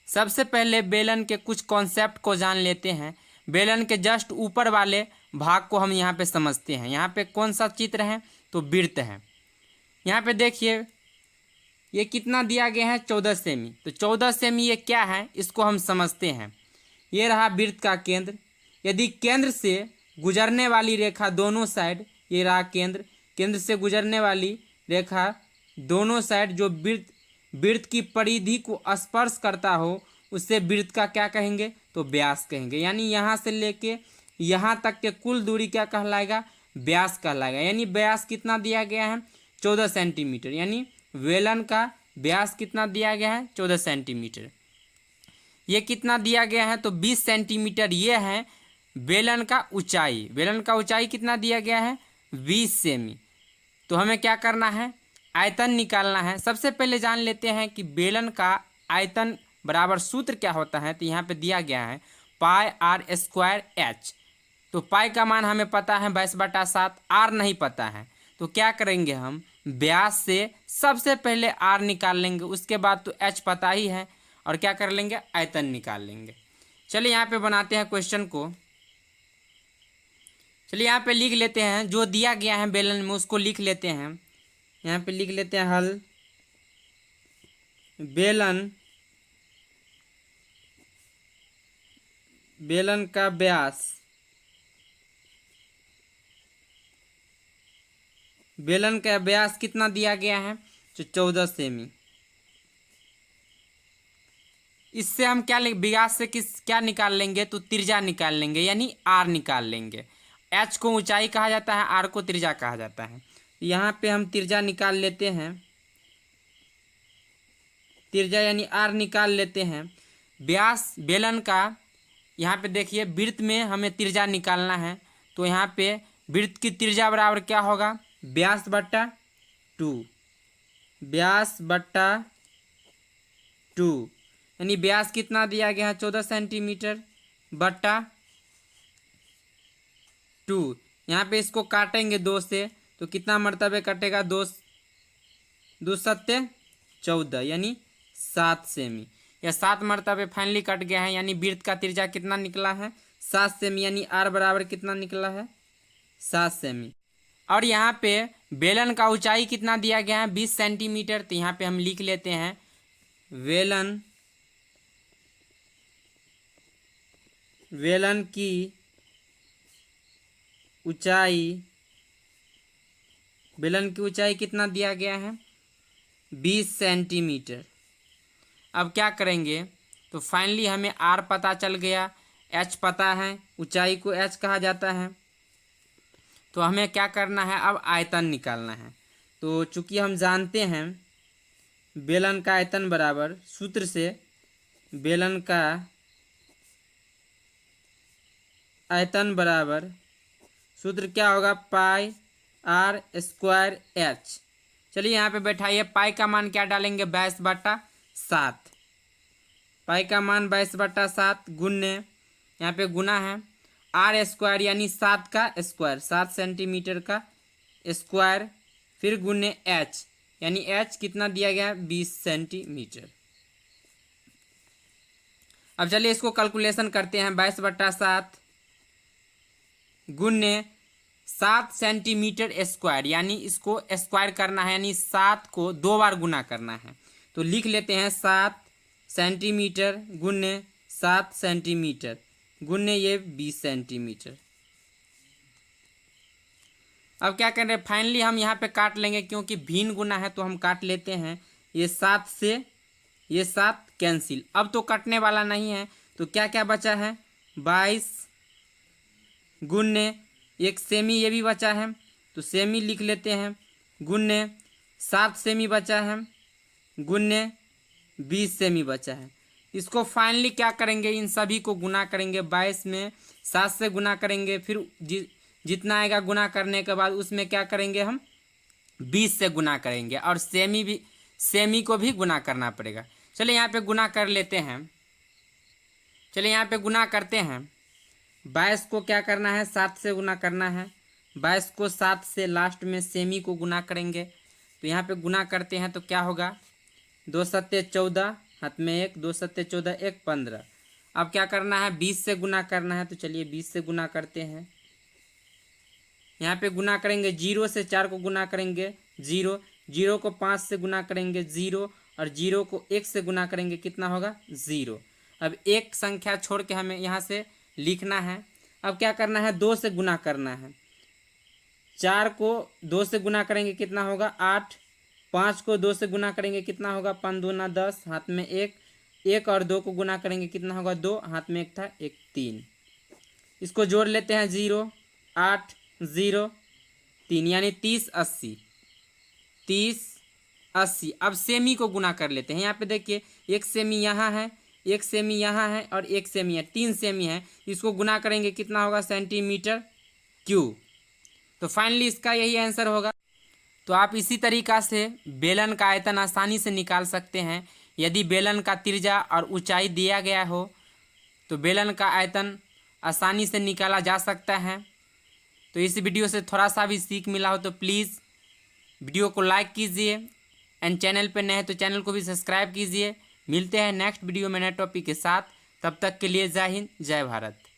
सबसे पहले बेलन के कुछ कॉन्सेप्ट को जान लेते हैं। बेलन के जस्ट ऊपर वाले भाग को हम यहाँ पे समझते हैं। यहाँ पे कौन सा चित्र है, तो वृत्त है। यहाँ पे देखिए ये कितना दिया गया है, 14 सेमी। तो 14 सेमी ये क्या है, इसको हम समझते हैं। ये रहा वृत्त का केंद्र। यदि केंद्र से गुजरने वाली रेखा दोनों साइड, ये रहा केंद्र, केंद्र से गुजरने वाली रेखा दोनों साइड जो वृत्त की परिधि को स्पर्श करता हो, उससे वृत्त का क्या कहेंगे, तो व्यास कहेंगे। यानी यहाँ से लेके यहाँ तक के कुल दूरी क्या कहलाएगा, व्यास कहलाएगा। यानी व्यास कितना दिया गया है, 14 सेंटीमीटर। यानी बेलन का व्यास कितना दिया गया है, 14 सेंटीमीटर। ये कितना दिया गया है, तो 20 सेंटीमीटर ये है बेलन का ऊंचाई। बेलन का ऊंचाई कितना दिया गया है, 20 सेमी। तो हमें क्या करना है, आयतन निकालना है। सबसे पहले जान लेते हैं कि बेलन का आयतन बराबर सूत्र क्या होता है। तो यहाँ पे दिया गया है पाई आर स्क्वायर एच। तो पाई का मान हमें पता है 22/7, आर नहीं पता है। तो क्या करेंगे, हम व्यास से सबसे पहले आर निकाल लेंगे, उसके बाद तो एच पता ही है, और क्या कर लेंगे, आयतन निकाल लेंगे। चलिए यहाँ पे बनाते हैं क्वेश्चन को। चलिए यहाँ पे लिख लेते हैं, जो दिया गया है बेलन में उसको लिख लेते हैं। यहाँ पे लिख लेते हैं हल। बेलन का व्यास, बेलन का व्यास कितना दिया गया है, तो 14 सेमी। इससे हम क्या व्यास से क्या निकाल लेंगे, तो त्रिज्या निकाल लेंगे, यानी आर निकाल लेंगे। एच को ऊंचाई कहा जाता है, आर को त्रिज्या कहा जाता है। यहाँ पे हम त्रिज्या निकाल लेते हैं, त्रिज्या यानी आर निकाल लेते हैं। व्यास बेलन का, यहाँ पे देखिए वृत्त में हमें त्रिज्या निकालना है। तो यहाँ पे वृत्त की त्रिज्या बराबर क्या होगा, व्यास बट्टा 2, व्यास बट्टा 2। यानी व्यास कितना दिया गया है, 14 सेंटीमीटर बट्टा 2। यहाँ पे इसको काटेंगे 2 से, तो कितना मरतबे कटेगा, 2 सत्ते 14, यानी 7 सेमी। या 7 मरतबे फाइनली कट गया है। यानी वृत्त का त्रिज्या कितना निकला है, 7 सेमी। यानी आर बराबर कितना निकला है, 7 सेमी। और यहाँ पे बेलन का ऊंचाई कितना दिया गया है, 20 सेंटीमीटर। तो यहाँ पे हम लिख लेते हैं बेलन की ऊंचाई, बेलन की ऊंचाई कितना दिया गया है, 20 सेंटीमीटर। अब क्या करेंगे, तो फाइनली हमें आर पता चल गया, एच पता है, ऊंचाई को एच कहा जाता है। तो हमें क्या करना है, अब आयतन निकालना है। तो चूंकि हम जानते हैं बेलन का आयतन बराबर सूत्र से, बेलन का आयतन बराबर सूत्र क्या होगा, पाई आर स्क्वायर एच। चलिए यहाँ पे बैठाइए, पाई का मान क्या डालेंगे, 22/7। पाई का मान 22/7 गुने, यहाँ पे गुना है आर स्क्वायर यानी 7 का स्क्वायर, 7 सेंटीमीटर का स्क्वायर, फिर गुने एच, यानी एच कितना दिया गया है, 20 सेंटीमीटर। अब चलिए इसको कैलकुलेशन करते हैं। 22/7 गुने 7 सेंटीमीटर स्क्वायर, यानी इसको स्क्वायर करना है, यानी 7 को 2 बार गुना करना है। तो लिख लेते हैं 7 सेंटीमीटर गुने 7 सेंटीमीटर गुने ये 20 सेंटीमीटर। अब क्या कर रहे हैं, फाइनली हम यहाँ पे काट लेंगे, क्योंकि भिन्न गुना है तो हम काट लेते हैं। ये 7 से ये 7 कैंसिल, अब तो कटने वाला नहीं है। तो क्या क्या बचा है, 22 गुने 1 सेमी, ये भी बचा है तो सेमी लिख लेते हैं, गुने 7 सेमी बचा है, गुने 20 सेमी बचा है। इसको फाइनली क्या करेंगे, इन सभी को गुना करेंगे। 22 में 7 से गुना करेंगे, फिर जितना आएगा गुना करने के बाद उसमें क्या करेंगे, हम 20 से गुना करेंगे, और सेमी को भी गुना करना पड़ेगा। चलिए यहाँ पे गुना कर लेते हैं। चलिए यहाँ पे गुना करते हैं। 22 को क्या करना है, 7 से गुना करना है। 22 को 7 से लास्ट में सेमी को गुना करेंगे। तो यहाँ पे गुना करते हैं तो क्या होगा, 2 सत्ते 14, हाथ में 1, 2 सत्ते 14, 1 15। अब क्या करना है, 20 से गुना करना है, तो चलिए 20 से गुना करते हैं। यहाँ पे गुना करेंगे 0 से 4 को गुना करेंगे 0, 0 को 5 से गुना करेंगे 0, और 0 को 1 से गुना करेंगे कितना होगा 0। अब एक संख्या छोड़ के हमें यहाँ से लिखना है। अब क्या करना है, 2 से गुना करना है। 4 को 2 से गुना करेंगे कितना होगा 8, 5 को 2 से गुना करेंगे कितना होगा 5 दूना 10, हाथ में 1, 1 और 2 को गुना करेंगे कितना होगा 2, हाथ में 1 था 1 3। इसको जोड़ लेते हैं 0 8 0 3 यानी 30 80, 30 80। अब सेमी को गुना कर लेते हैं। यहाँ पे देखिए एक सेमी यहाँ है, एक सेमी यहाँ है और एक सेमी है, 3 सेमी है। इसको गुना करेंगे कितना होगा सेंटीमीटर क्यूब। तो फाइनली इसका यही आंसर होगा। तो आप इसी तरीक़ा से बेलन का आयतन आसानी से निकाल सकते हैं। यदि बेलन का त्रिज्या और ऊंचाई दिया गया हो तो बेलन का आयतन आसानी से निकाला जा सकता है। तो इस वीडियो से थोड़ा सा भी सीख मिला हो तो प्लीज़ वीडियो को लाइक कीजिए, एंड चैनल पर नए हैं तो चैनल को भी सब्सक्राइब कीजिए। मिलते हैं नेक्स्ट वीडियो में नए टॉपिक के साथ। तब तक के लिए जय हिंद, जय भारत।